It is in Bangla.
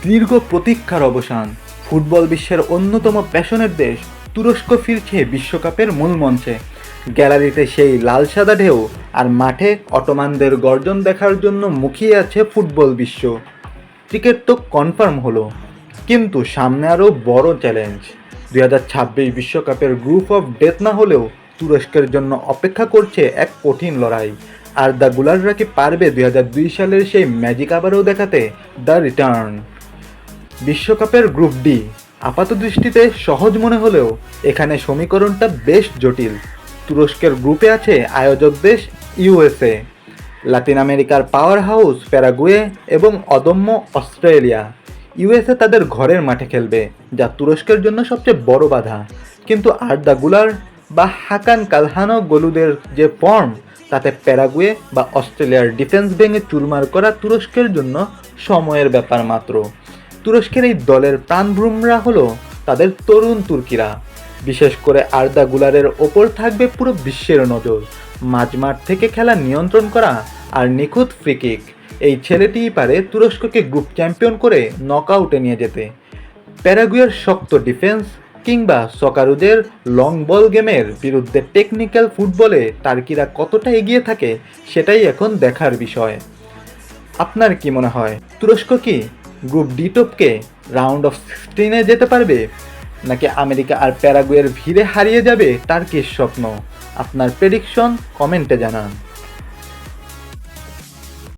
দীর্ঘ প্রতীক্ষার অবসান। ফুটবল বিশ্বের অন্যতম প্যাশনের দেশ তুরস্ক ফিরছে বিশ্বকাপের মূল মঞ্চে। গ্যালারিতে সেই লাল সাদা ঢেউ, আর মাঠে অটোমানদের গর্জন দেখার জন্য মুখিয়ে আছে ফুটবল বিশ্ব। ক্রিকেট তো কনফার্ম হলো, কিন্তু সামনে আরও বড় চ্যালেঞ্জ। 2026 বিশ্বকাপের গ্রুপ অফ ডেথ না হলেও তুরস্কের জন্য অপেক্ষা করছে এক কঠিন লড়াই। আর দ্য গুলাররা কি পারবে 2002 সালের সেই ম্যাজিক আবারও দেখাতে? The return. বিশ্বকাপের গ্রুপ ডি আপাত দৃষ্টিতে সহজ মনে হলেও এখানে সমীকরণটা বেশ জটিল। তুরস্কের গ্রুপে আছে আয়োজক দেশ ইউএসএ, লাতিন আমেরিকার পাওয়ার হাউস প্যারাগুয়ে এবং অদম্য অস্ট্রেলিয়া। ইউএসএ তাদের ঘরের মাঠে খেলবে, যা তুরস্কের জন্য সবচেয়ে বড় বাধা। কিন্তু আর্দা গুলার বা হাকান কালহানো গলুদের যে ফর্ম, তাতে প্যারাগুয়ে বা অস্ট্রেলিয়ার ডিফেন্স ভেঙে চুরমার করা তুরস্কের জন্য সময়ের ব্যাপার মাত্র। তুরস্কের এই দলের প্রাণভ্রমরা হলো তাদের তরুণ তুর্কিরা। বিশেষ করে আর্দা গুলারের ওপর থাকবে পুরো বিশ্বের নজর। মাঝমাঠ থেকে খেলা নিয়ন্ত্রণ করা আর নিখুঁত ফ্রিকিক, এই ছেলেটিই পারে তুরস্ককে গ্রুপ চ্যাম্পিয়ন করে নকআউটে নিয়ে যেতে। প্যারাগুয়ের শক্ত ডিফেন্স কিংবা সকারুদের লং বল গেমের বিরুদ্ধে টেকনিক্যাল ফুটবলে টার্কিরা কতটা এগিয়ে থাকে, সেটাই এখন দেখার বিষয়। আপনার কি মনে হয়, তুরস্ক কি গ্রুপ ডি টপকে রাউন্ড অফ 16-এ যেতে পারবে, নাকি আমেরিকা আর প্যারাগুয়ের ভিড়ে হারিয়ে যাবে টার্কির স্বপ্ন? আপনার প্রেডিকশন কমেন্টে জানান।